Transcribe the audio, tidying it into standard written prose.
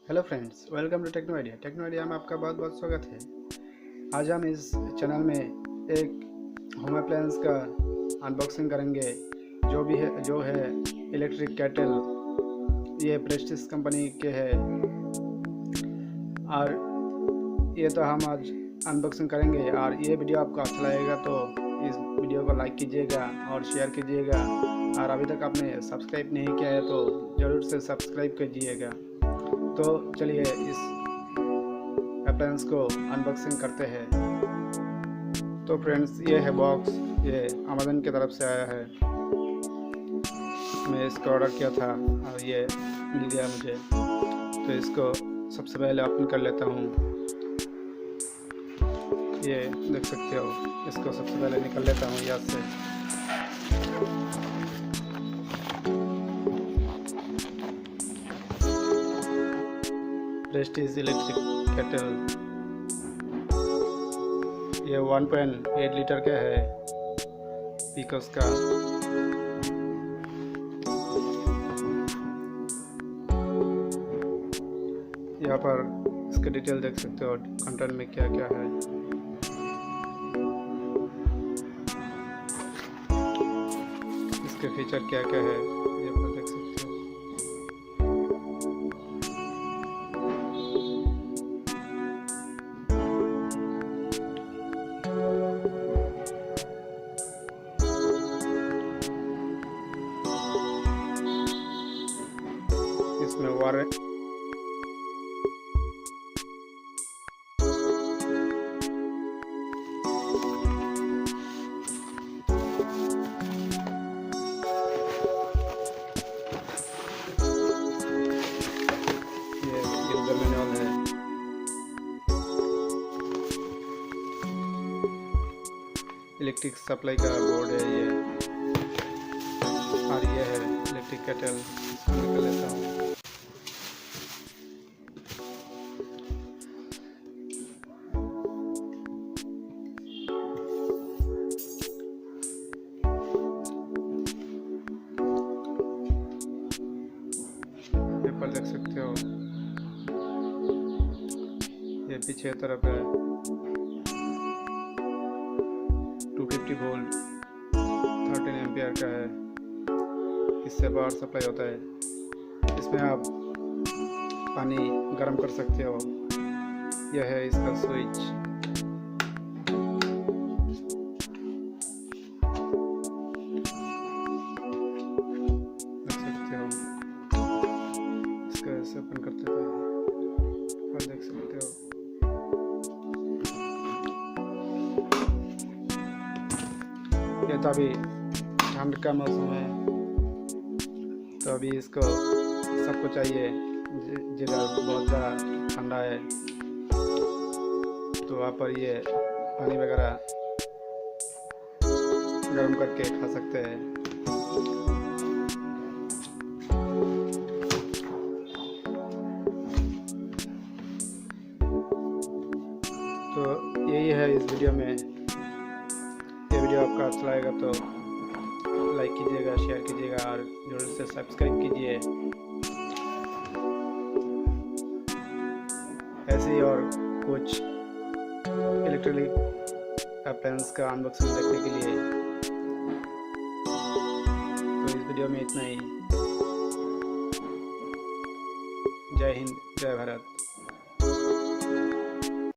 Hello friends, welcome to techno idea. Techno idea में आपका बहुत बहुत स्वागत है। आज हम इस चैनल में एक होम अप्लायंस का अनबॉक्सिंग करेंगे जो है इलेक्ट्रिक केटल। ये प्रेस्टीज कंपनी के है और ये तो हम आज अनबॉक्सिंग करेंगे। और ये वीडियो आपको अच्छा लगेगा तो इस वीडियो को लाइक कीजिएगा और शेयर कीजिएगा। और अभी तक आपने सब्सक्राइब नहीं किया है तो ज़रूर से सब्सक्राइब कीजिएगा। तो चलिए इस अप्लायंस को अनबॉक्सिंग करते हैं। तो फ्रेंड्स, ये है बॉक्स। ये अमेज़न की तरफ से आया है। मैं इसको ऑर्डर किया था और ये मिल गया मुझे। तो इसको सबसे पहले ओपन कर लेता हूँ। ये देख सकते हो, इसको सबसे पहले निकल लेता हूँ यहाँ से। प्रेस्टीज इलेक्ट्रिक केटल, ये 1.8 लीटर का है, PKOSS का। यहाँ पर इसके डिटेल देख सकते हो, कंटेंट में क्या क्या है। इसके फीचर क्या क्या है ये पर देख सकते हो। इसमें वारंटी यूजर मैनुअल है। इलेक्ट्रिक सप्लाई का बोर्ड है ये। और ये है इलेक्ट्रिक केटल। निकल लेता हूँ। पेपर देख सकते हो, ये पीछे तरफ है। 250 वोल्ट 13 एम्पियर का है। इससे पावर सप्लाई होता है। इसमें आप पानी गर्म कर सकते हो। यह है इसका स्विच। देख सकते हो, इसका ऐसे ओपन करते थे और देख सकते हो। ये तो अभी ठंड का मौसम है तो अभी इसको सबको चाहिए। जगह बहुत ज़्यादा ठंडा है तो वहाँ पर ये पानी वगैरह गर्म करके खा सकते हैं। तो यही है इस वीडियो में। ये वीडियो आपका अच्छा लगेगा तो लाइक कीजिएगा, शेयर कीजिएगा और जरूर से सब्सक्राइब कीजिए। ऐसे ही और कुछ इलेक्ट्रिक अप्लायंस का अनबॉक्सिंग देखने के लिए। तो इस वीडियो में इतना ही। जय हिंद, जय भारत।